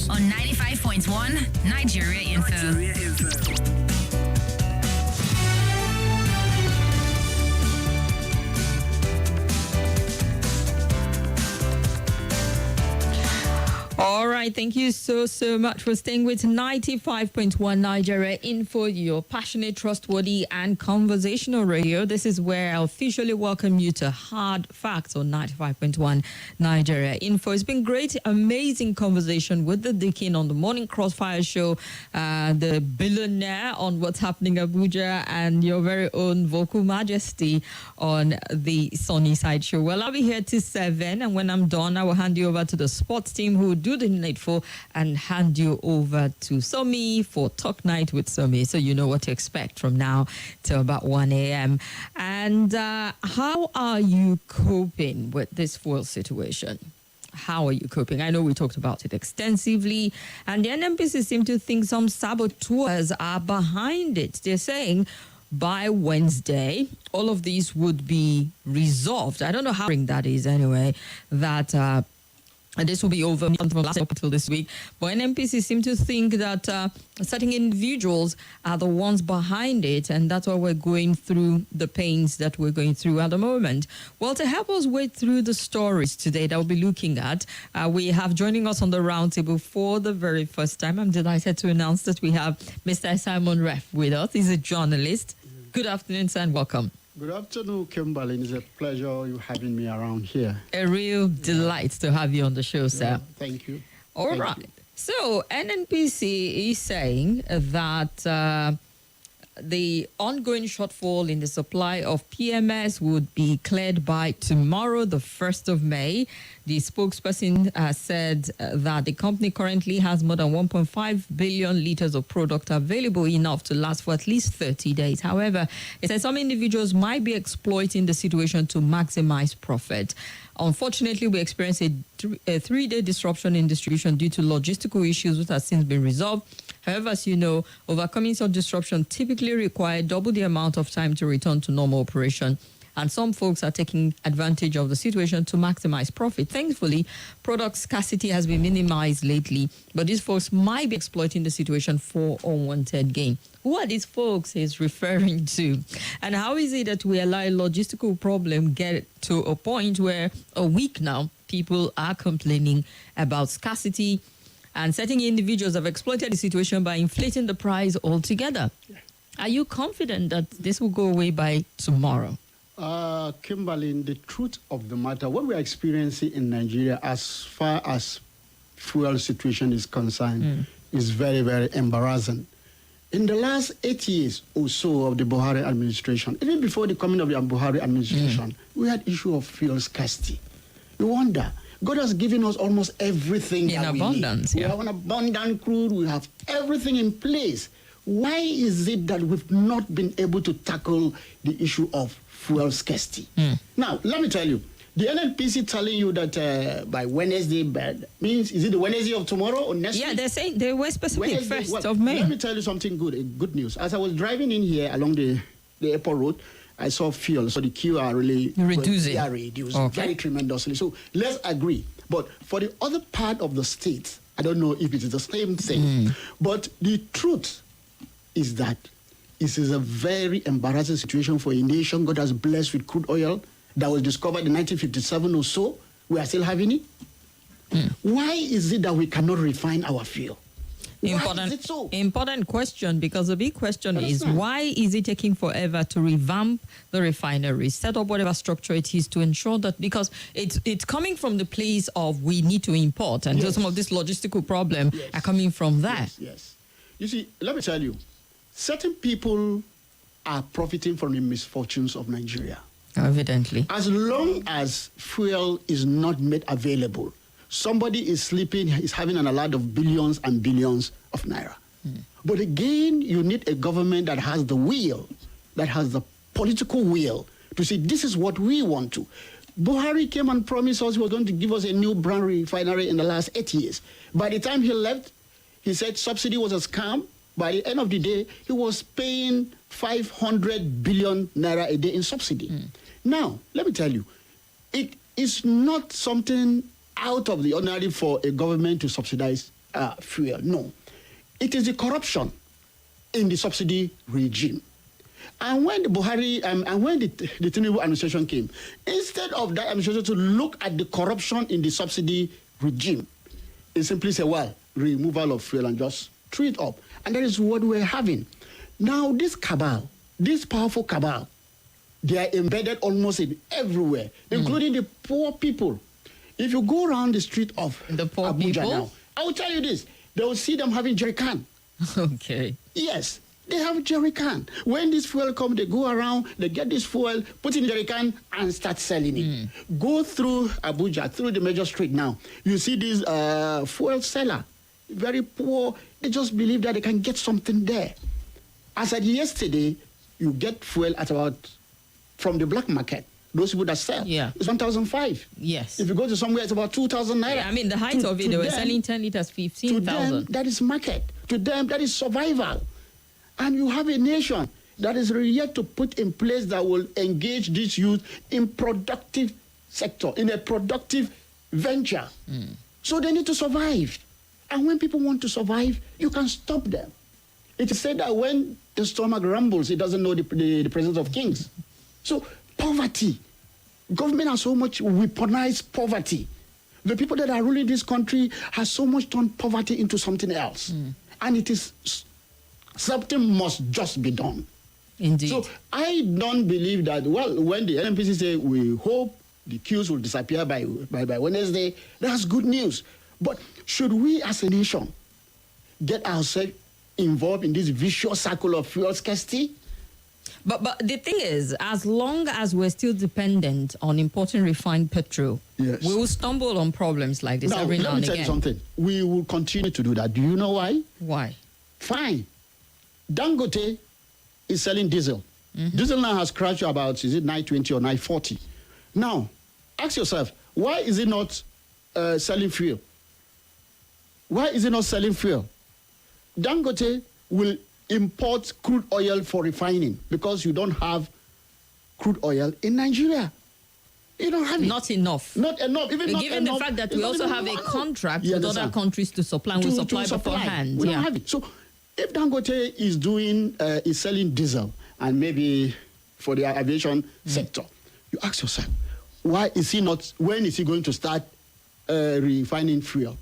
on 95.1 Nigeria Info. All right, thank you so much for staying with 95.1 Nigeria Info, your passionate, trustworthy, and conversational radio. This is where I officially welcome you to Hard Facts on 95.1 Nigeria Info. It's been great, amazing conversation with the Deacon on the Morning Crossfire Show, the billionaire on what's happening in Abuja, and your very own Vocal Majesty on the Sunny Side Show. Well, I'll be here till 7, and when I'm done, I will hand you over to the sports team who will do the needful and hand you over to Somi for Talk Night with Somi, so you know what to expect from now till about 1 a.m. And how are you coping with this fuel situation? How are you coping? I know we talked about it extensively, and the NNPC seem to think some saboteurs are behind it. They're saying by Wednesday, all of these would be resolved. I don't know how that is anyway, that and this will be over from last up until this week. But NNPC seem to think that certain individuals are the ones behind it, and that's why we're going through the pains that we're going through at the moment. Well, to help us wade through the stories today that we'll be looking at, we have joining us on the roundtable for the very first time. I'm delighted to announce that we have Mr. Simon Ref with us. He's a journalist. Good afternoon, sir, and welcome. Good afternoon, Kimberly. It's a pleasure you having me around here. A real delight to have you on the show, sir. Yeah, thank you. All right. So NNPC is saying that the ongoing shortfall in the supply of PMS would be cleared by tomorrow, the 1st of May. The spokesperson said that the company currently has more than 1.5 billion liters of product available, enough to last for at least 30 days. However, it said some individuals might be exploiting the situation to maximize profit. Unfortunately, we experienced a 3-day disruption in distribution due to logistical issues, which has since been resolved. However, as you know, overcoming such disruption typically requires double the amount of time to return to normal operation. And some folks are taking advantage of the situation to maximize profit. Thankfully, product scarcity has been minimized lately, but these folks might be exploiting the situation for unwanted gain. Who are these folks he's referring to? And how is it that we allow a logistical problem get to a point where a week now, people are complaining about scarcity, and certain individuals have exploited the situation by inflating the price altogether? Are you confident that this will go away by tomorrow? Kimberly, the truth of the matter, what we're experiencing in Nigeria as far as fuel situation is concerned is very, very embarrassing. In the last 8 years or so of the Buhari administration, even before the coming of the Buhari administration, we had issue of fuel scarcity. You wonder, God has given us almost everything in that abundance. We need. We have an abundant crude, we have everything in place. Why is it that we've not been able to tackle the issue of fuel scarcity? Now, let me tell you, the NNPC telling you that by Wednesday, means, is it the Wednesday of tomorrow or next week? Yeah, they're saying they were specific, Wednesday, 1st of May. Let me tell you something good news. As I was driving in here along the airport road, I saw fuel, so the queue are really reducing. They are reduced very tremendously. So let's agree. But for the other part of the state, I don't know if it is the same thing. But the truth is that this is a very embarrassing situation for a nation God has blessed with crude oil that was discovered in 1957 or so. We are still having it. Why is it that we cannot refine our fuel? Why is it so? Important question, because the big question is, why is it taking forever to revamp the refinery, set up whatever structure it is to ensure that, because it's coming from the place of we need to import, and so some of these logistical problems are coming from that. Yes. You see, let me tell you, certain people are profiting from the misfortunes of Nigeria. Evidently. As long as fuel is not made available, somebody is sleeping, is having an allowed of billions and billions of naira. But again, you need a government that has the will, that has the political will to say, this is what we want to. Buhari came and promised us he was going to give us a new brand refinery in the last 8 years. By the time he left, he said subsidy was a scam. By the end of the day, he was paying 500 billion naira a day in subsidy. Now, let me tell you, it is not something out of the ordinary for a government to subsidize fuel. No. It is the corruption in the subsidy regime. And when the Buhari and when the Tinubu administration came, instead of that administration to look at the corruption in the subsidy regime, it simply said, well, removal of fuel and just threw it up. And that is what we're having. Now, this cabal, this powerful cabal, they are embedded almost in everywhere, including the poor people. If you go around the street of The poor Abuja people? now, I will tell you this, they will see them having jerry can. Okay. Yes, they have jerry can. When this fuel comes, they go around, they get this fuel, put in jerry can, and start selling it. Go through Abuja, through the major street now. You see this fuel seller, very poor. They just believe that they can get something there. As at yesterday, you get fuel at about, from the black market, those people that sell, it's 1,005. Yes. If you go to somewhere, it's about 2,000 naira. Yeah, I mean, the height of it, they were selling 10 liters, To 15,000. them, that is market. To them, that is survival. And you have a nation that is yet to put in place that will engage this youth in productive sector, in a productive venture. So they need to survive. And when people want to survive, you can stop them. It is said that when the stomach rumbles, it doesn't know the presence of kings. So poverty. Government has so much weaponized poverty. The people that are ruling this country have so much turned poverty into something else. And it is something must just be done. Indeed. So I don't believe that, well, when the NNPC say we hope the queues will disappear by Wednesday, that's good news. But should we as a nation get ourselves involved in this vicious cycle of fuel scarcity? But the thing is, as long as we're still dependent on importing refined petrol, Yes. we will stumble on problems like this Now, every now let me and tell you again. something. We will continue to do that. Do you know why? Why? Fine. Dangote is selling diesel. Diesel now has crashed to about, is it 920 or 940? Now, ask yourself, why is it not selling fuel? Why is it not selling fuel? Dangote will import crude oil for refining because you don't have crude oil in Nigeria. You don't have it. Not enough. Not enough. Even not Given enough, the fact that it's we not also even have a one. contract You with other understand? countries to supply, and we supply beforehand. We don't have it. So if Dangote is selling diesel and maybe for the aviation sector, you ask yourself, why is he not, when is he going to start refining fuel?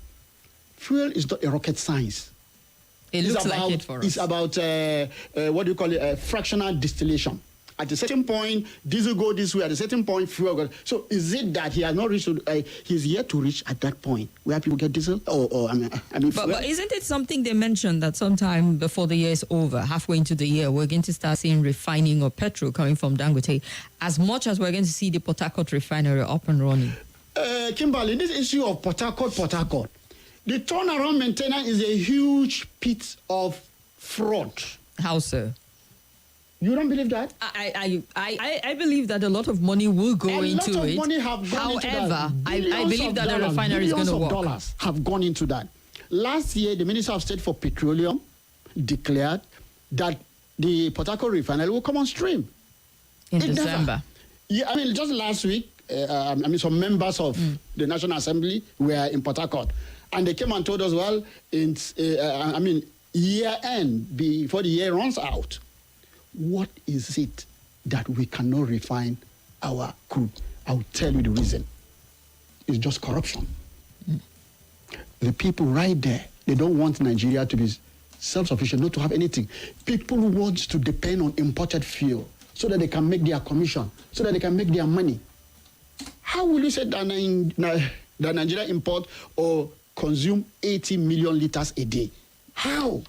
Fuel is not a rocket science. It looks like it for us. It's about, what do you call it, fractional distillation. At a certain point, diesel go this way. At a certain point, fuel goes. So is it that he has not reached, he's yet to reach at that point where people get diesel? Or I mean But isn't it something they mentioned that sometime before the year is over, halfway into the year, we're going to start seeing refining of petrol coming from Dangote, as much as we're going to see the Port Harcourt refinery up and running? Kimberly, this issue of Port Harcourt, the turnaround maintenance is a huge pit of fraud. How so? You don't believe that? I believe that a lot of money will go into it. A lot of money have gone into that. However, I believe that the refinery is going to work. Billions of dollars have gone into that. Last year, the Minister of State for Petroleum declared that the Port Harcourt refinery will come on stream. In It December. Never. Yeah, I mean, just last week, some members of the National Assembly were in Port Harcourt. And they came and told us, well, year end, before the year runs out, what is it that we cannot refine our crude? I'll tell you the reason. It's just corruption. The people right there, they don't want Nigeria to be self-sufficient, not to have anything. People want to depend on imported fuel so that they can make their commission, so that they can make their money. How will you say that Nigeria import or consume 80 million liters a day? How?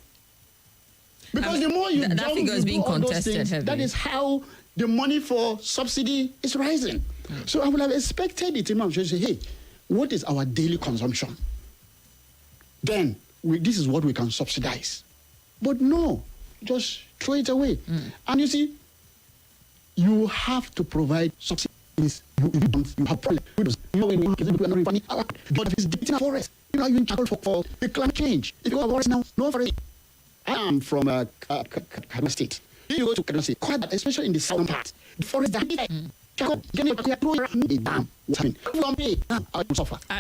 Because the more you that figure is being contested heavily. That is how the money for subsidy is rising. So I would have expected it to say, hey, what is our daily consumption? Then this is what we can subsidize. But no, just throw it away. And you see, you have to provide subsidies. If you don't, you have problems. You know, when we are not refining our forest. You know, you tackle for the climate change. If you have forest now, no forest. I am from Kaduna State. If you go to Kaduna State, especially in the southern part, the forest are I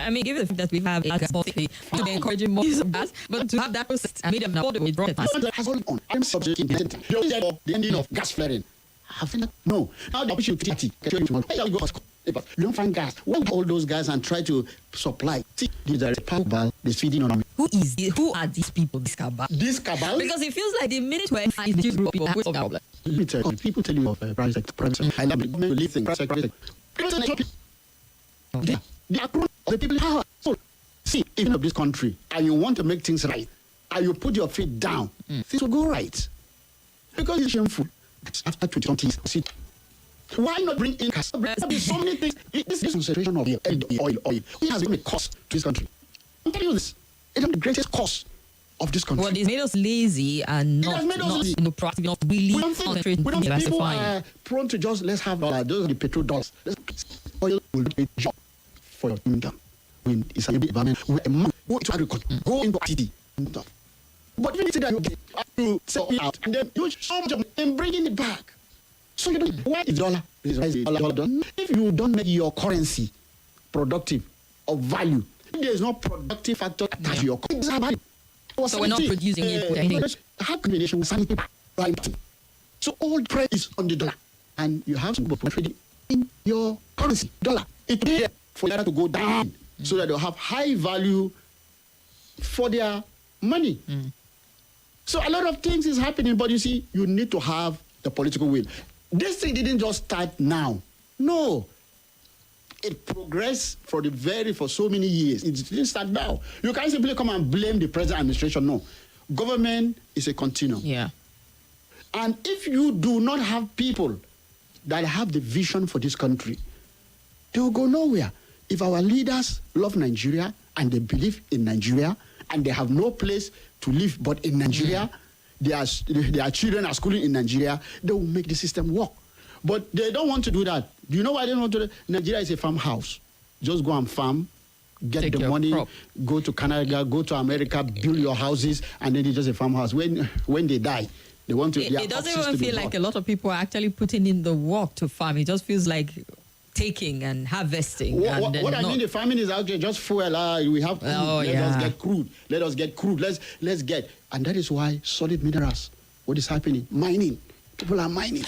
mean, given the fact that we have a gas policy to be encouraging more use of gas, but to have that process and made them affordable with rocket has all on. I'm subject the ending of gas flaring. No. Now the opportunity you don't find gas. Why all those guys and try to supply? See, these are power is feeding on. Who are these people? This cabal? This cabal? Because it feels like the minute when I group of people have a problem. People tell you of private sector. I love to leave things. Private sector. They are the people in power. So, see, even of this country, and you want to make things right, and you put your feet down, things will go right. Because it's shameful. After 20 something, see, why not bring in gas? There's so many things. This concentration of oil. It has been a cost to this country. I'm telling you this. It is the greatest cost of this country. Well, it's made us lazy and not proactive enough. Really concentrate. We don't think people are prone to just let's have those are the petrol dollars. Oil will be a job for your income. When it's a bit environment, go into agriculture, go into ICT and stuff. But when you say that you get to sell it out, and then you so much and bringing it back. So you don't. Why is dollar? If you don't make your currency productive of value, if there is no productive factor attached to your currency, so we're not producing it. How combination with sanity, right? So all trade is on the dollar, and you have some people trading in your currency, dollar. It's there for that to go down, so that they'll have high value for their money. So a lot of things is happening, but you see, you need to have the political will. This thing didn't just start now. No. It progressed for so many years. It didn't start now. You can't simply come and blame the present administration. No. Government is a continuum. Yeah. And if you do not have people that have the vision for this country, they will go nowhere. If our leaders love Nigeria and they believe in Nigeria and they have no place to live but in Nigeria, their children are schooling in Nigeria, they will make the system work. But they don't want to do that. Do you know why they don't want to do that? Nigeria is a farmhouse. Just go and farm, get the money, go to Canada, go to America, build your houses, and then it's just a farmhouse. When they die, they want to... It doesn't even feel like a lot of people are actually putting in the work to farm. It just feels like taking and harvesting. What I mean, the farming is actually just fuel. We have crude. Let us get crude. Let us get crude. Let's get... And that is why solid minerals, what is happening? Mining. People are mining.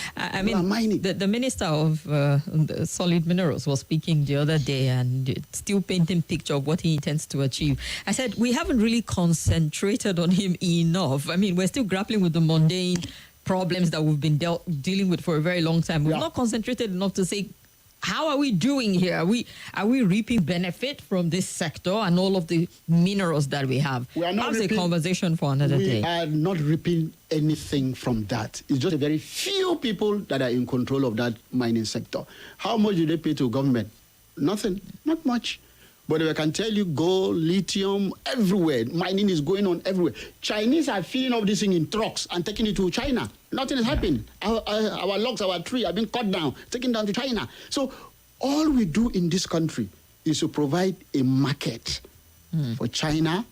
The minister of the solid minerals was speaking the other day and still painting picture of what he intends to achieve. I said, we haven't really concentrated on him enough. I mean, we're still grappling with the mundane problems that we've been dealing with for a very long time. We've not concentrated enough to say, how are we doing here? Are we reaping benefit from this sector and all of the minerals that we have? That's a conversation for another day. We are not reaping anything from that. It's just a very few people that are in control of that mining sector. How much do they pay to government? Nothing. Not much. But I can tell you, gold, lithium, everywhere. Mining is going on everywhere. Chinese are filling up this thing in trucks and taking it to China. Nothing is happening. Our logs, our tree have been cut down, taken down to China. So all we do in this country is to provide a market for China,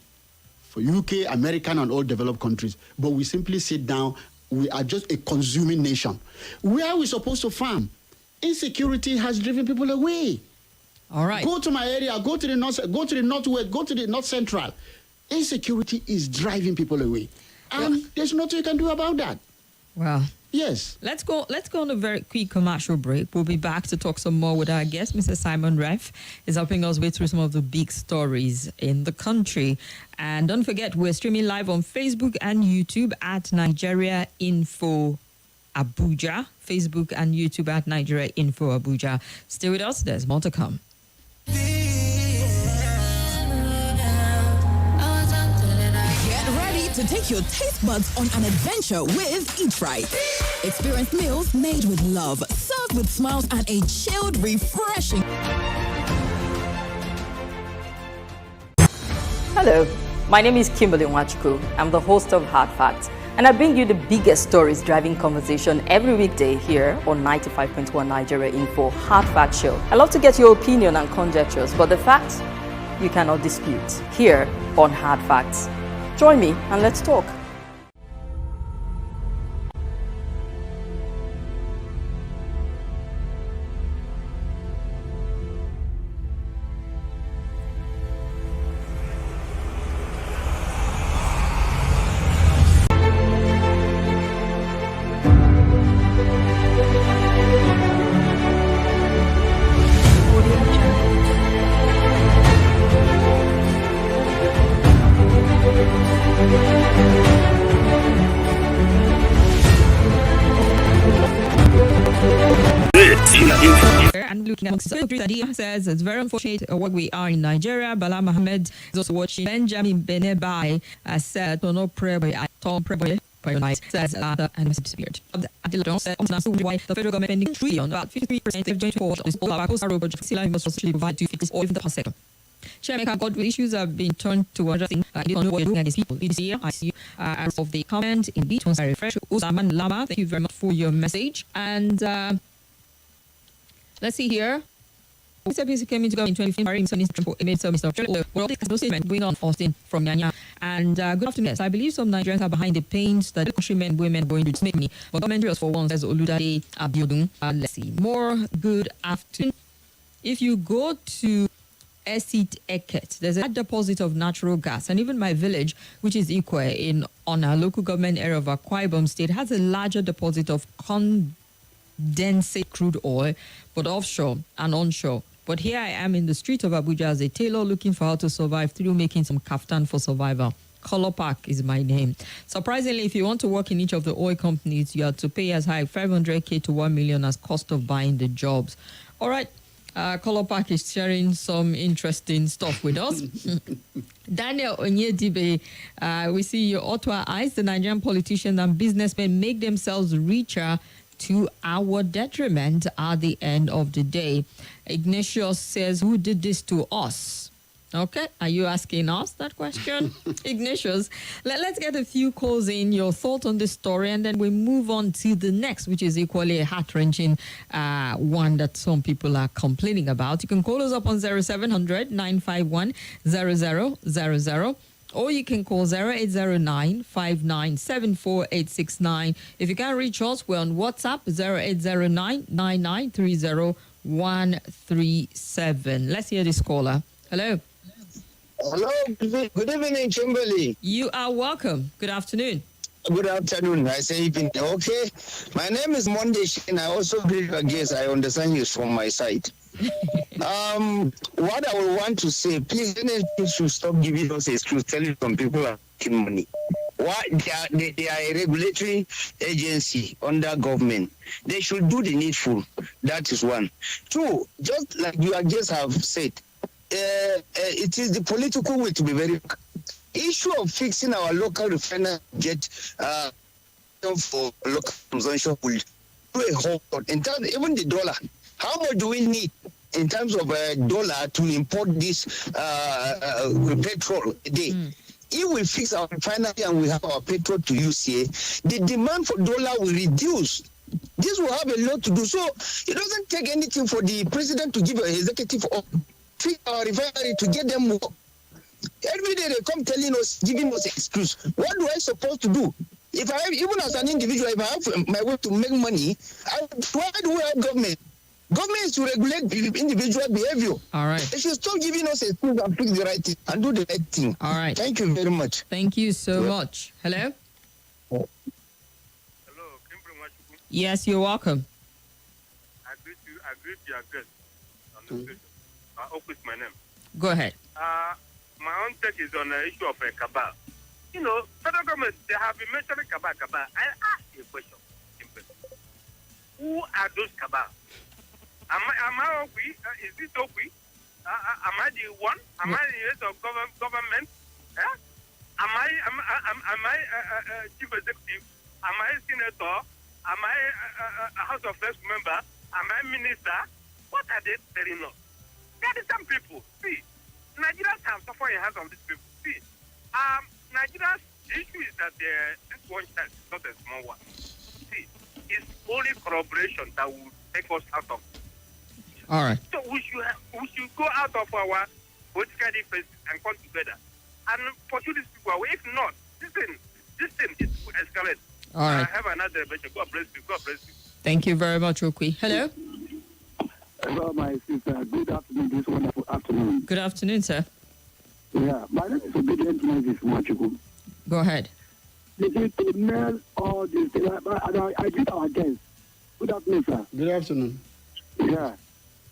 for UK, American, and all developed countries. But we simply sit down. We are just a consuming nation. Where are we supposed to farm? Insecurity has driven people away. All right. Go to my area, go to the north, go to the northwest, go to the north central. Insecurity is driving people away. And there's nothing you can do about that. Well, yes. Let's go on a very quick commercial break. We'll be back to talk some more with our guest. Mr. Simon Ref is helping us way through some of the big stories in the country. And don't forget, we're streaming live on Facebook and YouTube at Nigeria Info Abuja. Facebook and YouTube at Nigeria Info Abuja. Stay with us. There's more to come. To take your taste buds on an adventure with Eat Right. Experience meals made with love, served with smiles and a chilled, refreshing. Hello, my name is Kimberly. I'm the host of Hard Facts, and I bring you the biggest stories driving conversation every weekday here on 95.1 Nigeria Info Hard Fact Show. I love to get your opinion and conjectures, but the facts you cannot dispute here on Hard Facts. Join me and let's talk. Sadia says it's very unfortunate what we are in Nigeria. Bala Mohammed is also watching. Benjamin Benebai said, "No prayer by Tom Preboy." Says and disappeared. Why the federal government spending trillion, about 53% of joint force is all about coastal road projects. Sila must actually provide to fix oil in the past sector. Shameka God issues have been turned to another thing. I don't know what you're doing at these people. This year, I see as of the comment in beat once I refresh. Usaman Lama, thank you very much for your message. And let's see here. He came into government in 2015. Well, this no statement going on Austin from Nyanya. And good afternoon. Yes, I believe some Nigerians are behind the pains that the countrymen, women going to make me. But government for one says Oludade Abiodun. Let's see. More good afternoon. If you go to Esit Eket, there's a deposit of natural gas, and even my village, which is Ikwe on our local government area of Akwa Ibom State, has a larger deposit of condensate crude oil, but offshore and onshore. But here I am in the street of Abuja as a tailor looking for how to survive through making some kaftan for survival. Color Park is my name. Surprisingly, if you want to work in each of the oil companies, you have to pay as high 500K to 1 million as cost of buying the jobs. All right. Color Park is sharing some interesting stuff with us. Daniel Onyedibe, we see your Ottawa eyes, the Nigerian politicians and businessmen make themselves richer to our detriment at the end of the day. Ignatius says, who did this to us? Okay, are you asking us that question? Ignatius, let's get a few calls in, your thought on this story, and then we move on to the next, which is equally a heart-wrenching one that some people are complaining about. You can call us up on 0700 951 0000. Or you can call 0809-5974869. If you can't reach us, we're on WhatsApp, 0809-9930-137. Let's hear this caller. Hello. Hello. Good evening, Kimberly. You are welcome. Good afternoon. Good afternoon. I say evening. Okay. My name is Monday and I also believe a guess. I understand you from my side. What I would want to say, please, NHS should stop giving us excuse, telling some people are making money. What they are a regulatory agency under government. They should do the needful. That is one. Two, just like you just have said, it is the political way to be very issue of fixing our local refinery jet for local consumption will do a whole lot. In terms, even the dollar, how much do we need in terms of dollar to import this petrol a day? If we fix our refinery and we have our petrol to use here, the demand for dollar will reduce. This will have a lot to do. So it doesn't take anything for the president to give an executive order, fix our refinery to get them work. Every day they come telling us, giving us excuse. What do I supposed to do? If I have, even as an individual, if I have my way to make money, why do we have government? Government is to regulate individual behavior. All right. They should stop giving us excuse and fix the right thing and do the right thing. All right. Thank you very much. Thank you so much. Hello? Hello, Kimberly. Yes, you're welcome. I greet your guest on the station. Oku is my name. Go ahead. My own take is on the issue of a cabal. You know, federal government, they have been mentioning cabal. I ask you a question. Simple. Who are those cabal? Am I Oku? Is this Oku? Am I the one? Am I the head of government? Am I chief executive? Am I senator? Am I a House of Reps member? Am I minister? What are they telling us? There are some people. See, Nigerians have suffered in the hands of these people. See, Nigeria's issue is that this one child is not a small one. See, it's only corroboration that will take us out of. All right. So we should go out of our political differences and come together and pursue these people away. If not, this thing is escalate. All right. Have another adventure. God bless you. God bless you. Thank you very much, Okwi. Hello. Hello, my sister. Good afternoon. This wonderful afternoon. Good afternoon, sir. Yeah, my name is Obedient Moses Machuku. Go ahead. This is to nail all these things. I greet our guests. Good afternoon, sir. Good afternoon. Yeah.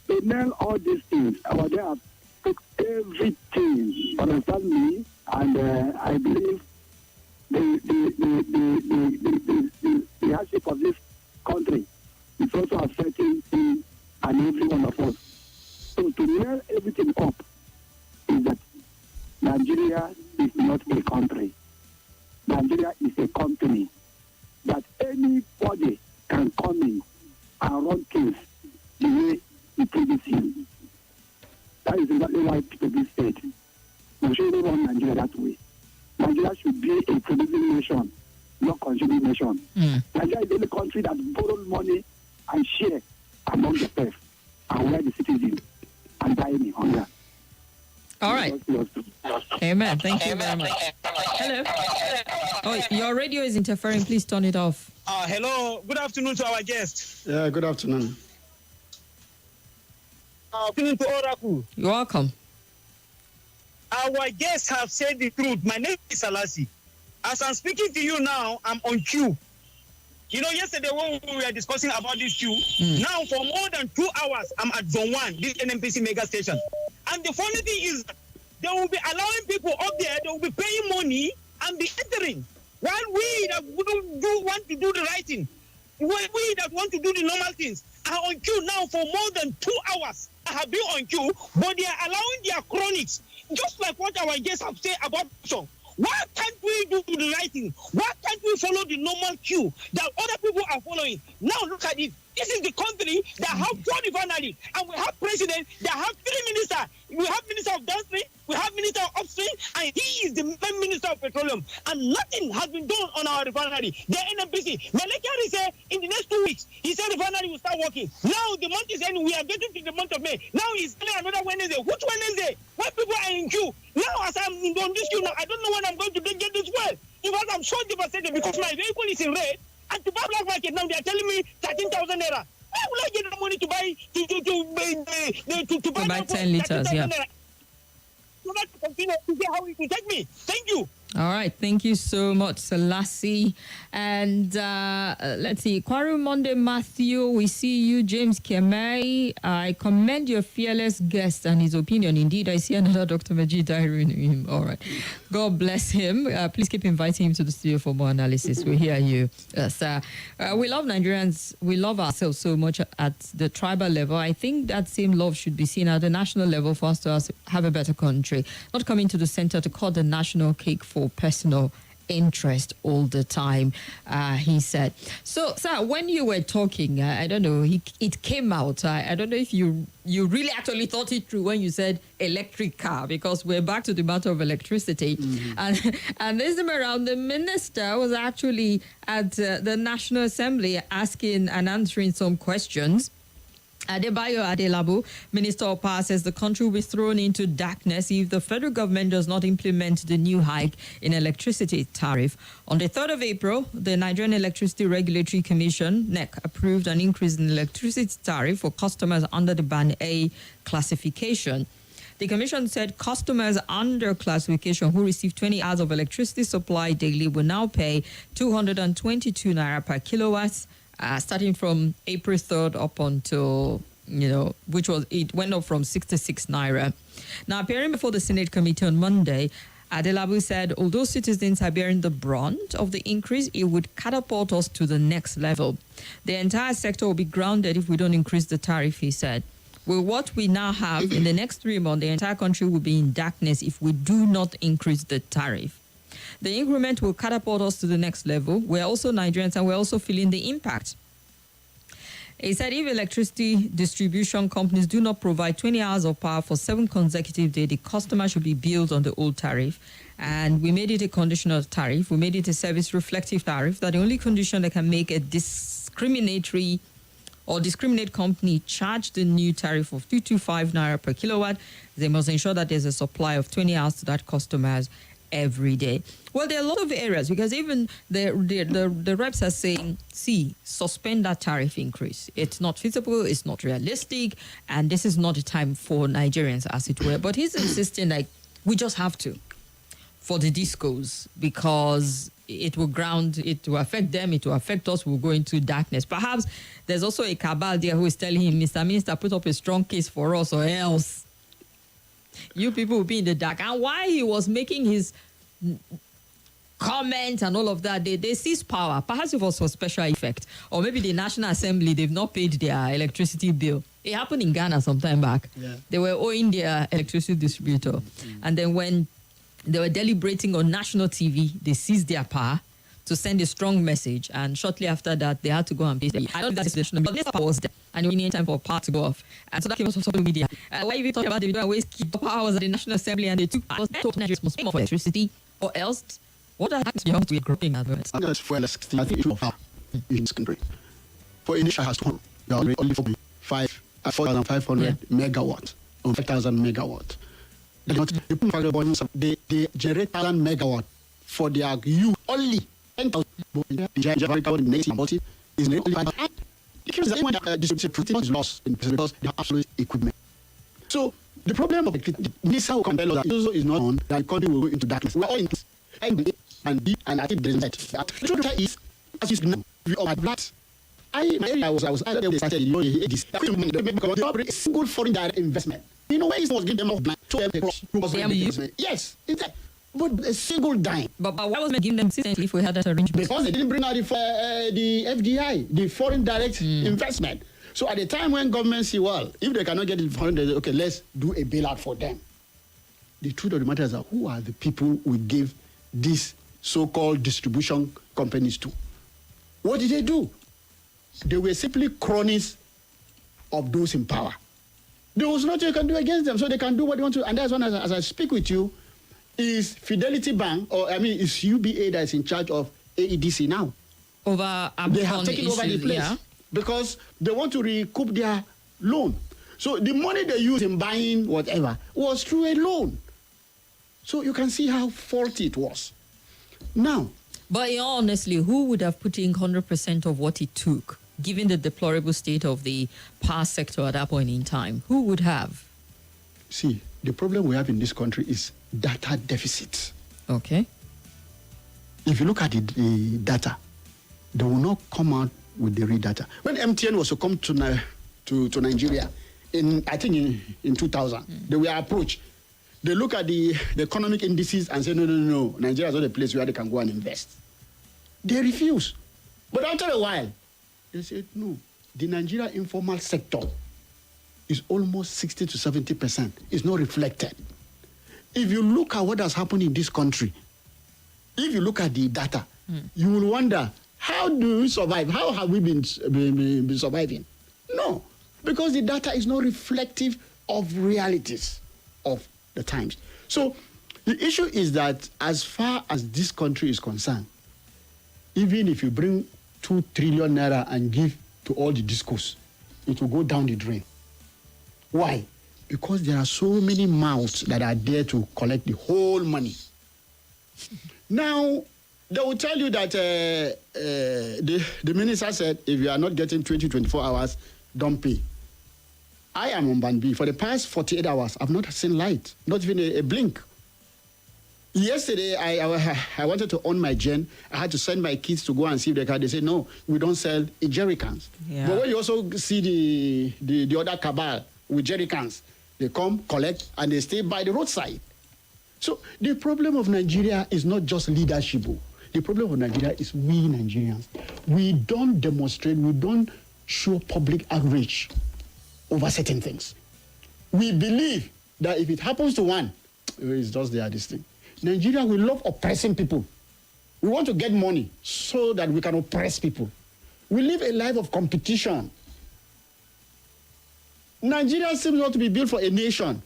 To nail all these things, our day have took everything. Understand me? And I believe the hardship of this country is also affecting the and every one of us. So to nail everything up is that Nigeria is not a country. Nigeria is a company that anybody can come in and run things the way it pleases him. That is exactly why people said we shouldn't run Nigeria that way. Nigeria should be a producing nation, not consuming nation. Nigeria is the only country that borrows money and share among themselves and where the citizens and dying in hunger. All right. Amen. Thank you very much. Hello. Oh, your radio is interfering. Please turn it off. Hello. Good afternoon to our guest. Yeah, good afternoon. Afternoon to Oracle. You're welcome. Our guests have said the truth. My name is Salasi. As I'm speaking to you now, I'm on queue. You know, yesterday when we were discussing about this queue, now for more than 2 hours, I'm at Zone 1, this NMPC mega station. And the funny thing is, they will be allowing people up there, they will be paying money and be entering. While we that wouldn't want to do the right thing, we that want to do the normal things, are on queue now for more than 2 hours. I have been on queue, but they are allowing their chronics, just like what our guests have said about so. Why can't we do the right thing? Why can't we follow the normal queue that other people are following? Now look at it. This is the country that have 4 refineries, and we have president that have 3 ministers. We have minister of downstream, we have minister of upstream, and he is the main minister of petroleum. And nothing has been done on our refinery. The NMPC. Melekari said in the next 2 weeks, he said refinery will start working. Now the month is ending. We are getting to the month of May. Now he's telling another Wednesday. Which Wednesday? When people are in queue. Now as I'm on this queue now, I don't know when I'm going to get this well. In fact, I'm so devastated because my vehicle is in red. And to buy black market now, they are telling me 13,000 naira. Why will I get the money to buy to buy 10 liters? Yeah. So that to continue to see how it will take me. Thank you. All right. Thank you so much, Selassie. And let's see. Kwaru Monday Matthew, we see you. James Kemei, I commend your fearless guest and his opinion. Indeed, I see another Dr. Majid Dairu in him. All right. God bless him. Please keep inviting him to the studio for more analysis. We hear you, sir. We love Nigerians. We love ourselves so much at the tribal level. I think that same love should be seen at the national level for us to have a better country. Not coming to the center to cut the national cake for personal interest all the time, he said. So, sir, when you were talking, I don't know, it came out. I don't know if you really actually thought it through when you said electric car, because we're back to the matter of electricity. And this time around, the minister was actually at the National Assembly asking and answering some questions. Adebayo Adelabu, Minister of Power, says the country will be thrown into darkness if the federal government does not implement the new hike in electricity tariff. On the 3rd of April, the Nigerian Electricity Regulatory Commission, NEC, approved an increase in electricity tariff for customers under the Band A classification. The commission said customers under classification who receive 20 hours of electricity supply daily will now pay 222 naira per kilowatt. Starting from April 3rd up until, it went up from 66 naira. Now, appearing before the Senate committee on Monday, Adelabu said, although citizens are bearing the brunt of the increase, it would catapult us to the next level. The entire sector will be grounded if we don't increase the tariff, he said. With what we now have, in the next 3 months, the entire country will be in darkness if we do not increase the tariff. The increment will catapult us to the next level. We're also Nigerians and we're also feeling the impact. He said if electricity distribution companies do not provide 20 hours of power for 7 consecutive days, the customer should be billed on the old tariff. And we made it a conditional tariff. We made it a service reflective tariff, that the only condition that can make a discriminate company charge the new tariff of 225 naira per kilowatt, they must ensure that there's a supply of 20 hours to that customers every day. Well, there are a lot of areas, because even the reps are saying, suspend that tariff increase. It's not feasible, it's not realistic, and this is not the time for Nigerians, as it were. But he's insisting, we just have to, for the discos, because it will affect them, it will affect us, we'll go into darkness. Perhaps there's also a cabal there who is telling him, Mr. Minister, put up a strong case for us, or else you people will be in the dark. And while he was making his comment and all of that, they seized power. Perhaps it was for special effect. Or maybe the National Assembly, they've not paid their electricity bill. It happened in Ghana some time back. Yeah. They were owing their electricity distributor. And then when they were deliberating on national TV, they seized their power to send a strong message. And shortly after that, they had to go and pay. I don't think that's national, but this power was there. And we need time for power to go off. And so that came out on social media. Why you talking about the video and waste keep the powers at the National Assembly and they took powers to Nigeria must pay more for electricity or else what happens to be growing adverts? I think it's of power in this country. For initial has to they are only 4,500 megawatts or 5,000 megawatts. They generate 1,000 megawatts for their use only 10,000. Is only 5,000. Distribution is lost because they have absolute equipment. So the problem of the missile compel that is not on that the country will go into darkness. We're all in and I think there is that. The truth is, as you know, we all have that. My area was they started in because they operate a single foreign direct investment. You know where it was giving them off blind to yes, it's that. But a single dime. But why was they giving them assistance if we had that arrangement? Because they didn't bring out the FDI, the foreign direct investment. So at the time when governments see, well, if they cannot get it foreign direct, okay, let's do a bailout for them. The truth of the matter is that who are the people we give these so-called distribution companies to? What did they do? They were simply cronies of those in power. There was nothing you can do against them, so they can do what they want to. And that's one, as I speak with you, is Fidelity Bank, is UBA that is in charge of AEDC now. They have taken over the place because they want to recoup their loan. So the money they used in buying whatever was through a loan. So you can see how faulty it was. Now, but honestly, who would have put in 100% of what it took, given the deplorable state of the power sector at that point in time? Who would have? See, the problem we have in this country is data deficit. Okay. If you look at the data, they will not come out with the real data. When MTN was to come to Nigeria, in 2000, they were approached. They look at the economic indices and say, no, Nigeria is not a place where they can go and invest. They refuse. But after a while, they said, no, the Nigeria informal sector is almost 60 to 70%. It's not reflected. If you look at what has happened in this country, if you look at the data, you will wonder, how do we survive? How have we been surviving? No, because the data is not reflective of realities of the times. So the issue is that as far as this country is concerned, even if you bring 2 trillion naira and give to all the discos, it will go down the drain. Why? Because there are so many mouths that are there to collect the whole money. Now, they will tell you that the minister said, if you are not getting 24 hours, don't pay. I am on Band B. For the past 48 hours, I've not seen light, not even a blink. Yesterday, I wanted to on my gen. I had to send my kids to go and see if they can. They said, no, we don't sell in jerry cans. Yeah. But when you also see the other cabal with jerry cans, they come, collect, and they stay by the roadside. So the problem of Nigeria is not just leadership. The problem of Nigeria is we Nigerians. We don't demonstrate, we don't show public outrage over certain things. We believe that if it happens to one, it's just this thing. Nigeria, we love oppressing people. We want to get money so that we can oppress people. We live a life of competition. Nigeria seems not to be built for a nation.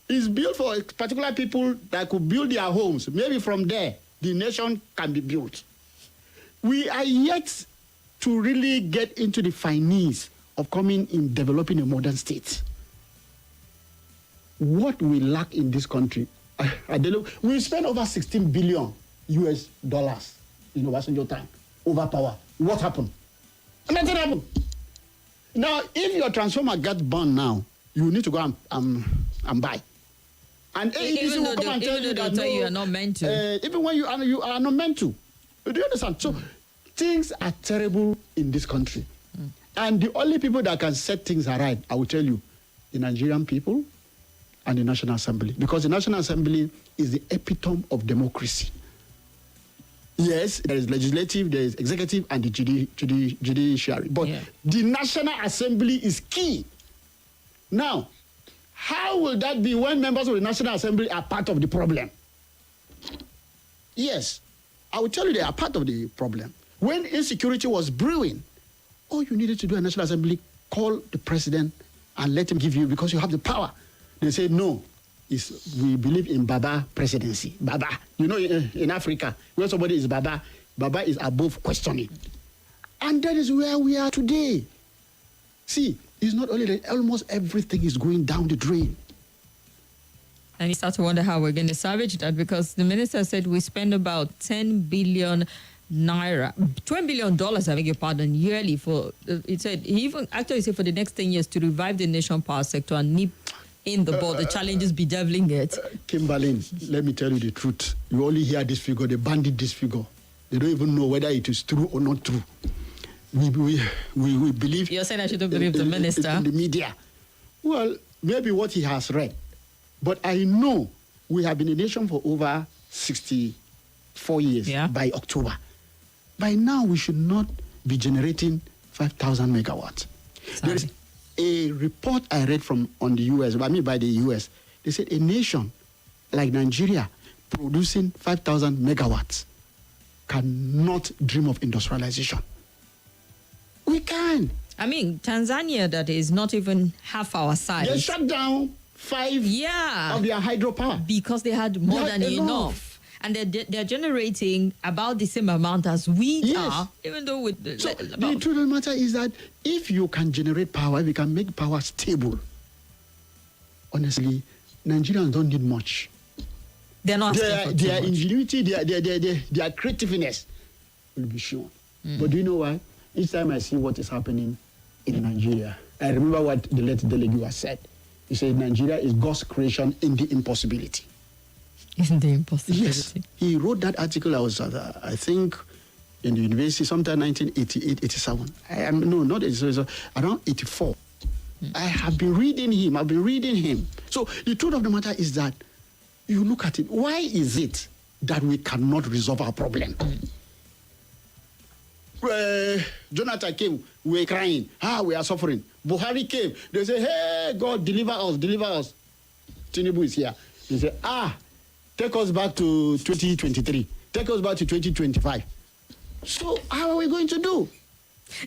It's built for particular people that could build their homes. Maybe from there, the nation can be built. We are yet to really get into the finesse of coming in developing a modern state. What we lack in this country, we spend over 16 billion US dollars in Obasanjo time over power. What happened? Nothing happened. Now, if your transformer gets burned now, you need to go and buy. And AEDC will come and tell you that no, you are not meant to. Even when you are not meant to. Do you understand? So things are terrible in this country. And the only people that can set things right, I will tell you, the Nigerian people and the National Assembly. Because the National Assembly is the epitome of democracy. Yes, there is legislative, there is executive, and the judiciary. But the National Assembly is key. Now, how will that be when members of the National Assembly are part of the problem? Yes, I will tell you they are part of the problem. When insecurity was brewing, all you needed to do at National Assembly, call the president and let him give you, because you have the power. They say, no, we believe in Baba presidency. Baba. You know, in Africa, when somebody is Baba, Baba is above questioning. And that is where we are today. See, it's not only that, almost everything is going down the drain. And you start to wonder how we're going to salvage that, because the minister said we spend about 10 billion naira, $20 billion, I beg your pardon, yearly for, he said, he even actually said for the next 10 years to revive the nation power sector and nip in the ball, the challenges bedeviling it. Kimberly, let me tell you the truth. You only hear this figure, they banded this figure. They don't even know whether it is true or not true. We believe... You're saying I shouldn't believe the minister? In the media. Well, maybe what he has read. But I know we have been a nation for over 64 years by October. By now, we should not be generating 5,000 megawatts. There is a report I read on the U.S., by the U.S., they said a nation like Nigeria producing 5,000 megawatts cannot dream of industrialization. We can. I mean, Tanzania, that is not even half our size. They shut down 5 of their hydropower. Because they had more than enough. And they're generating about the same amount as we are, even though with the... So the truth of the matter is that if you can generate power, if you can make power stable, honestly, Nigerians don't need much. They're not their ingenuity, their creativeness will be shown. But do you know why? Each time I see what is happening in Nigeria, I remember what the late Delegua said. He said Nigeria is God's creation in the impossibility. In the impossibility. Yes. He wrote that article, I think, in the university, sometime 1988, 87. Around 84. I have been reading him. So the truth of the matter is that you look at it, why is it that we cannot resolve our problem? Jonathan came, we were crying, we are suffering. Buhari came, they say, hey, God, deliver us. Tinubu is here. They say, take us back to 2023. Take us back to 2025. So how are we going to do?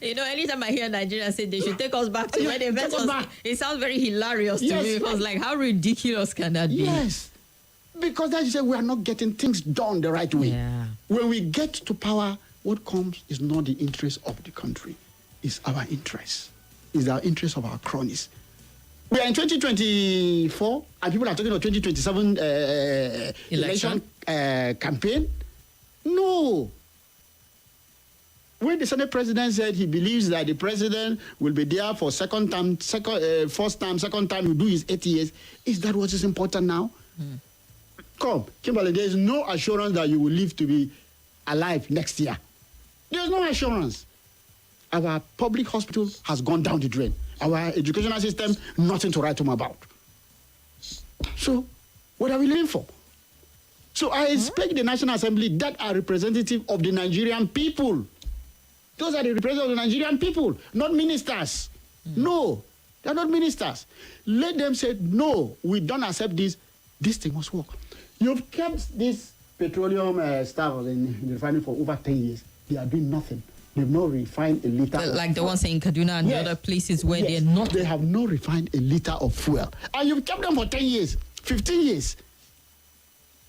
You know, anytime I hear Nigeria say they should take us back to where they met us, it sounds very hilarious to me. Because, like, how ridiculous can that be? Yes. Because that is we are not getting things done the right way. Yeah. When we get to power, what comes is not the interest of the country. It's our interest. It's our interest of our cronies. We are in 2024, and people are talking about 2027 election campaign. No. When the Senate president said he believes that the president will be there for first time, second time, will do his 8 years, is that what is important now? Come, Kimberly, there is no assurance that you will live to be alive next year. There's no assurance. Our public hospital has gone down the drain. Our educational system, nothing to write home about. So, what are we living for? So I expect the National Assembly that are representative of the Nigerian people. Those are the representatives of the Nigerian people, not ministers. No, they're not ministers. Let them say, no, we don't accept this. This thing must work. You've kept this petroleum staff in the refinery for over 10 years. They are doing nothing. They've not refined a liter. Like the ones in Kaduna and the other places where they're not. They have not refined a liter of fuel. And you've kept them for 10 years, 15 years.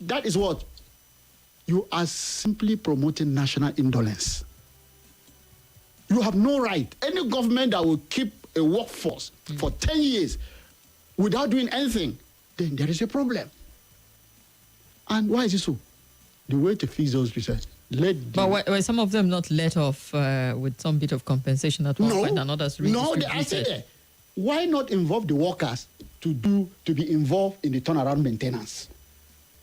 That is what? You are simply promoting national indolence. You have no right. Any government that will keep a workforce for 10 years without doing anything, then there is a problem. And why is it so? The way to fix those people, but were some of them not let off with some bit of compensation at one point and others redistributed? No, I said, why not involve the workers to be involved in the turnaround maintenance?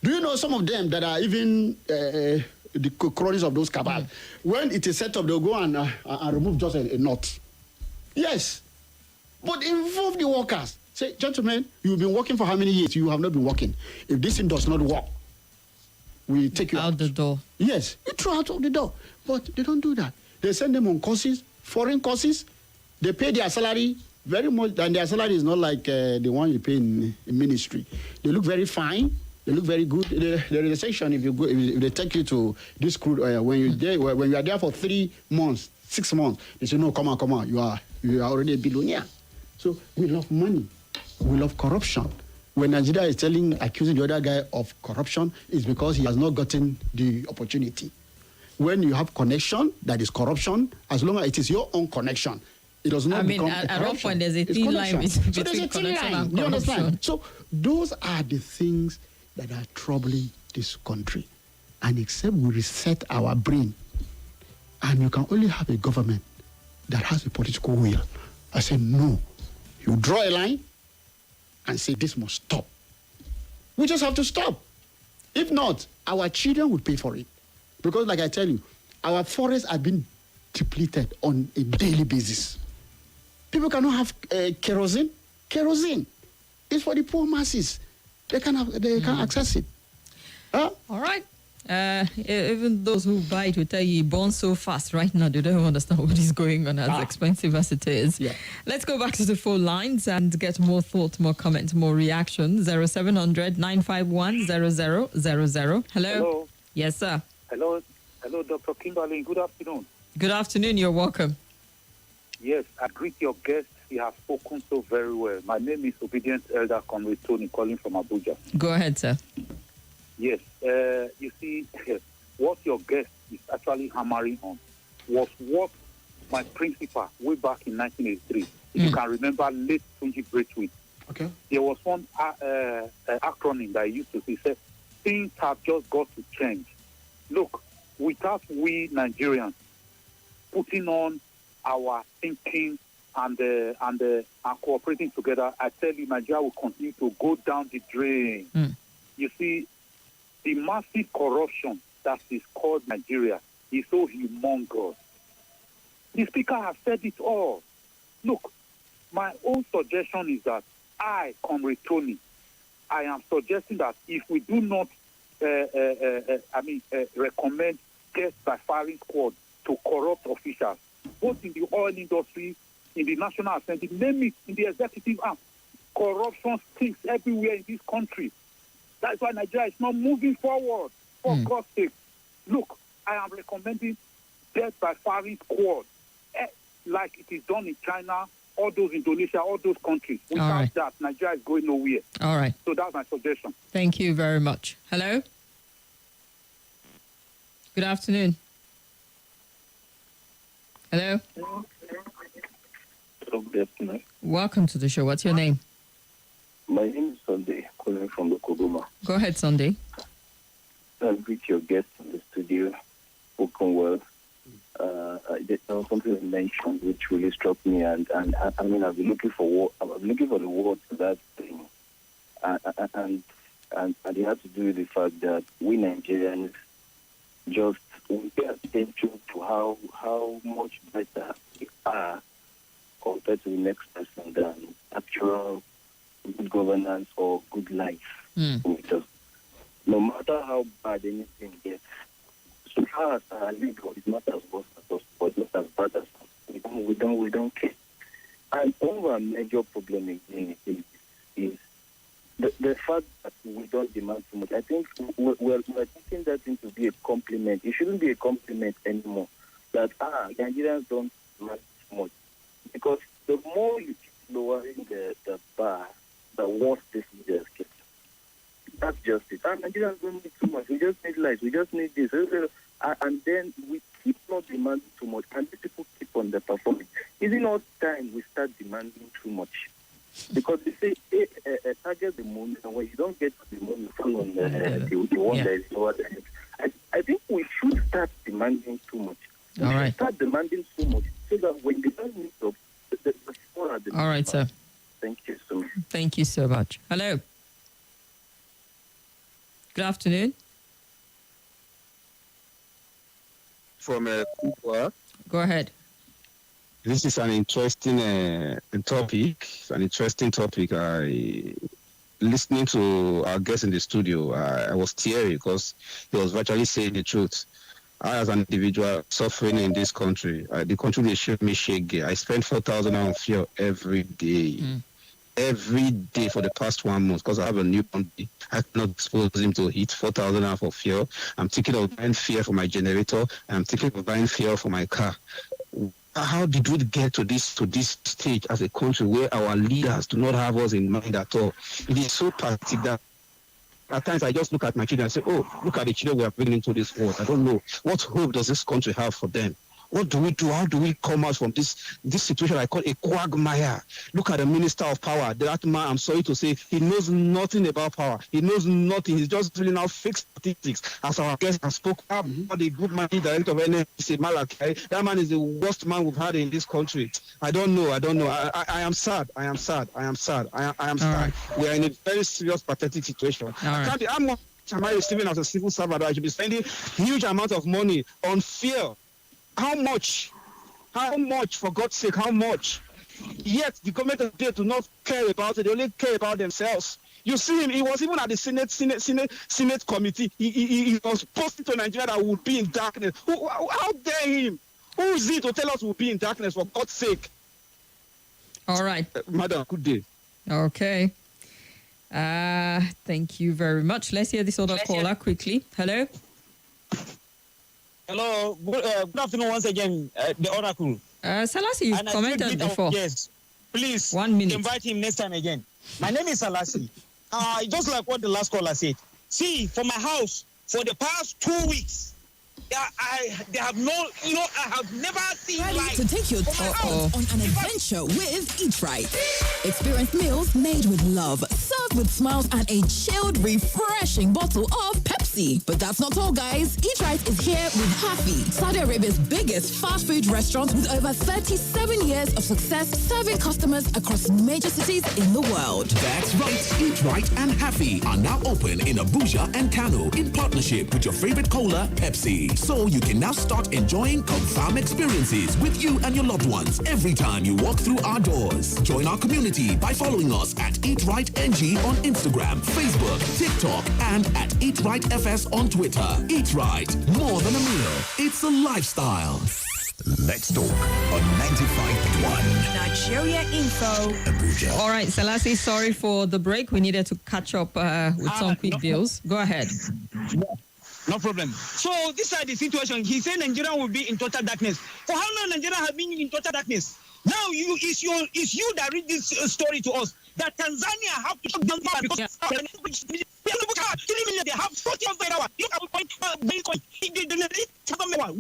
Do you know some of them that are even the cronies of those cabal? When it is set up, they'll go and remove just a knot. Yes. But involve the workers. Say, gentlemen, you've been working for how many years? You have not been working. If this thing does not work, we take you out the door. Yes, you throw out of the door. But they don't do that. They send them on courses, foreign courses. They pay their salary very much, and their salary is not like the one you pay in ministry. They look very fine. They look very good. There is a section if you go, if they take you to this crude oil, when you are there for 3 months, 6 months, they say, no, come on, you are already a billionaire. So we love money. We love corruption. When Nigeria is accusing the other guy of corruption, it's because he has not gotten the opportunity. When you have connection, that is corruption, as long as it is your own connection, it does not become a corruption. At one point, there's a thin line between connection and corruption. Understand? So those are the things that are troubling this country. And except we reset our brain, and you can only have a government that has a political will. I say, no. You draw a line and say, this must stop. We just have to stop. If not, our children will pay for it. Because like I tell you, our forests are being depleted on a daily basis. People cannot have kerosene. Kerosene is for the poor masses. They can't access it. Huh? All right. Even those who buy it will tell you it burns so fast right now. They don't understand what is going on, as expensive as it is. Yeah. Let's go back to the phone lines and get more thoughts, more comments, more reactions. 0700 951 0000. Hello. Yes, sir. Hello, Dr. Kimberly. Good afternoon. Good afternoon. You're welcome. Yes, I greet your guests. You have spoken so very well. My name is Obedient Elder Conway Tony, calling from Abuja. Go ahead, sir. Yes, you see, what your guest is actually hammering on was what my principal, way back in 1983, if you can remember, late Tunji Braithwaite. Okay. There was one acronym that I used to say, said, things have just got to change. Look, without we Nigerians putting on our thinking and cooperating together, I tell you, Nigeria will continue to go down the drain. You see, the massive corruption that is called Nigeria is so humongous. The speaker has said it all. Look, my own suggestion is that Comrade Tony, I am suggesting that if we do not recommend death by firing squad to corrupt officials, both in the oil industry, in the National Assembly, name it, in the executive arm, corruption stinks everywhere in this country. That's why Nigeria is not moving forward. For God's sake, look, I am recommending death by firing squad, like it is done in China, all those Indonesia, all those countries. Without that, Nigeria is going nowhere. All right. So that's my suggestion. Thank you very much. Hello? Good afternoon. Hello? Good afternoon. Welcome to the show. What's your name? My name is Sunday, calling from the Kogoma. Go ahead, Sunday. I greet your guests in the studio, spoken well. There was something you mentioned which really struck me, and I've been looking for the word for that thing, and it had to do with the fact that we Nigerians we pay attention to how much better we are compared to the next person than actual good governance or good life. Because no matter how bad anything gets, so far as our legal is not as worse as us, but not as bad as us. We don't care. And one of our major problem again is the fact that we don't demand too much. I think we're taking that thing to be a compliment. It shouldn't be a compliment anymore. That Nigerians don't demand too much, because the more you keep lowering the bar, the worse this leaders get. That's just it. Nigerians don't need too much. We just need lights. We just need this. And then we keep not demanding too much, and the people keep on the performing. Is it not time we start demanding too much? Because they say target the moon, and when you don't get to the moon, you fall on the one that is lower than it. I think we should start demanding too much. We should start demanding too much so that when they don't meet up, the people are the All right, sir. Thank you so much. Thank you so much. Hello. Good afternoon. From Kubwa. Go ahead. This is an interesting topic. An interesting topic. Listening to our guest in the studio, I was teary because he was virtually saying the truth. I, as an individual suffering in this country, the country they shoot me shake. I spend 4,000 on fuel every day. Every day for the past 1 month, because I have a newborn. I cannot expose him to heat. 4,000 for fuel. I'm thinking of buying fuel for my generator. I'm thinking of buying fuel for my car. How did we get to this stage as a country where our leaders do not have us in mind at all? It is so pathetic that at times I just look at my children and say, oh, look at the children we are bringing into this world. I don't know. What hope does this country have for them? What do we do? How do we come out from this situation I call a quagmire? Look at the Minister of Power. That man, I'm sorry to say, he knows nothing about power. He knows nothing. He's just filling out fake statistics. As our guest has spoken about the good man, director of NNC, Malachi. That man is the worst man we've had in this country. I don't know. I am sad. I am sad. Right. We are in a very serious, pathetic situation. How much am I receiving as a civil servant? I should be spending huge amounts of money on fear. How much? How much, for God's sake, how much? Yet the government of the day do not care about it. They only care about themselves. You see him, he was even at the Senate committee. He was posting to Nigeria that we would be in darkness. How dare him? Who is he to tell us we'll be in darkness, for God's sake? All right. Madam, good day. Okay. Thank you very much. Let's hear this other caller quickly. Hello? Hello, good afternoon once again, the Oracle. Salasi, you've commented before. Yes, please 1 minute. Invite him next time again. My name is Salasi. Just like what the last caller said. See, for my house, for the past 2 weeks, they have no, I have never seen light. To take your top on an adventure with Eat Right. Experience meals made with love, served with smiles and a chilled, refreshing bottle of Pepsi. But that's not all, guys. Eat Right is here with Hafi, Saudi Arabia's biggest fast food restaurant with over 37 years of success serving customers across major cities in the world. That's right. Eat Right and Hafi are now open in Abuja and Kano in partnership with your favorite cola, Pepsi. So you can now start enjoying confirmed experiences with you and your loved ones every time you walk through our doors. Join our community by following us at Eat Right NG on Instagram, Facebook, TikTok, and at Eat Right FS on Twitter. Eat Right, more than a meal. It's a lifestyle. Let's talk on 95.1 Nigeria Info. Abuja. All right, Salasi, sorry for the break. We needed to catch up with some quick deals. Go ahead. No problem. So this is the situation. He said Nigeria will be in total darkness. For how long Nigeria have been in total darkness? Now it's you that read this story to us that Tanzania have to shut down power because they have 40 of their hour. You have a point.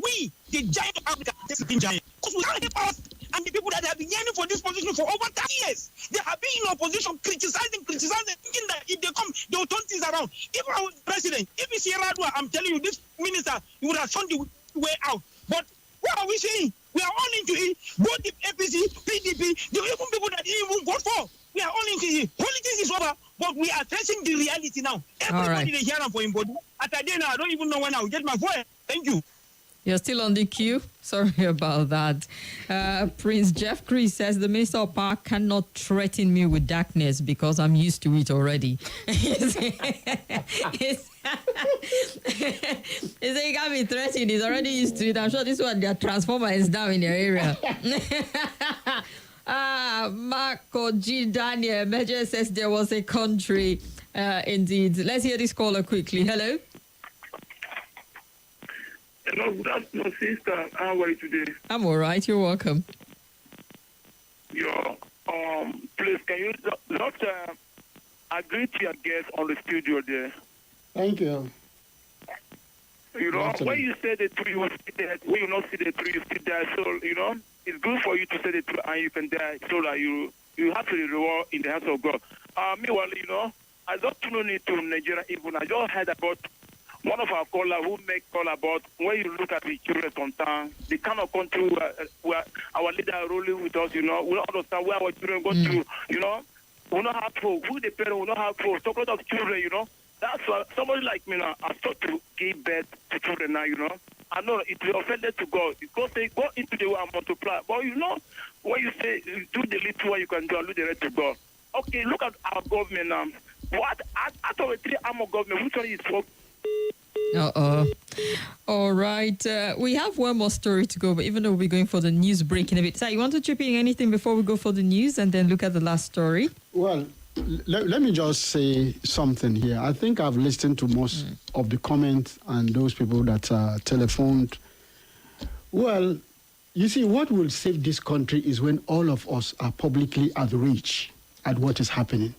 We, the giant of Africa, this is the giant. Because we can't help us. And the people that have been yearning for this position for over 30 years, they have been in opposition, criticizing, thinking that if they come, they will turn things around. If I was president, if it's Yeradua, I'm telling you, this minister, he would have shown the way out. But what are we saying? We are all into it. Both the APC, PDP, the even people that didn't even vote for. We are all into it. Politics is over, but we are facing the reality now. Everybody they hear for him, but at the day now, I don't even know when I will get my voice. Thank you. You're still on the queue. Sorry about that. Prince Jeff Chris says the Minister of Power cannot threaten me with darkness because I'm used to it already. He said he can't be threatened. He's already used to it. I'm sure this one, their transformer is down in their area. Marco G. Daniel Major says there was a country. Indeed. Let's hear this caller quickly. Hello. Hello, good afternoon, sister. How are you today? I'm all right. You're welcome. Please, can you not agree to your guest on the studio there? Thank you. You know, when you say the truth, you will see that. When you not see the truth, you see that. So, you know, it's good for you to say the truth and you can die so that you have to reward in the hands of God. Meanwhile, you know, I just tuned into Nigeria even. I just heard about one of our callers who make call about when you look at the children sometimes, the kind of country where our leader are rolling with us, you know, we don't understand where our children go to, you know. We don't have hope. Who the parent will not have hope. So lot of children, you know. That's why somebody like me now, I start to give birth to children now, you know. I know it will offend to God. Go into the way and multiply. But you know, when you say do the little one you can do and do the rest to God. Okay, look at our government now. What out of the three arm of government, which one is for? All right. Right. We have one more story to go, but even though we'll be going for the news break in a bit. So you want to chip in anything before we go for the news and then look at the last story? Well, let me just say something here. I think I've listened to most of the comments and those people that telephoned. Well, you see, what will save this country is when all of us are publicly outraged at what is happening.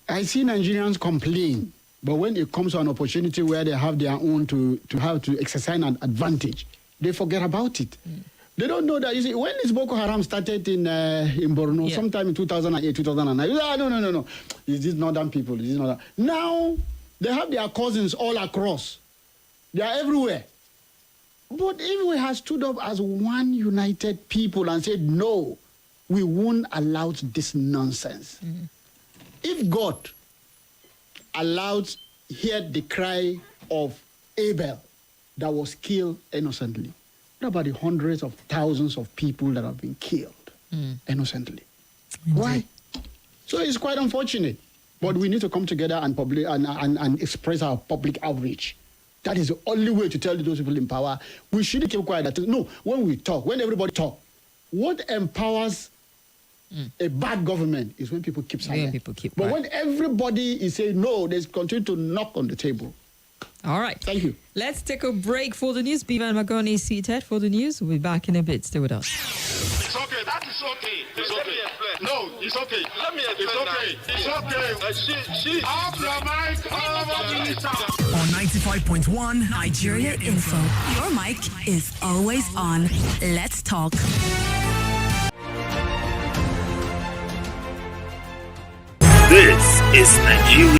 I see Nigerians complain, but when it comes to an opportunity where they have their own to have to exercise an advantage, they forget about it. They don't know that. You see, when this Boko Haram started in Borno, sometime in 2008, 2009, no. Is this northern people? Is this northern? Now, they have their cousins all across. They are everywhere. But if we had stood up as one united people and said, no, we won't allow this nonsense. If God allowed, heard the cry of Abel that was killed innocently, what about the hundreds of thousands of people that have been killed innocently? Why? So it's quite unfortunate. But we need to come together and express our public outrage. That is the only way to tell those people in power. We shouldn't keep quiet. No, when we talk, when everybody talk, what empowers a bad government is when people keep silent. But when everybody is saying no, they continue to knock on the table. All right. Thank you. Let's take a break for the news. Bevan Magoni is seated for the news. We'll be back in a bit. Stay with us. It's okay. That is okay. It's okay. No, it's okay. Let me explain. It's okay. She off your mic. On 95.1 Nigeria Info. Your mic is always on. Let's talk. This is Nigeria.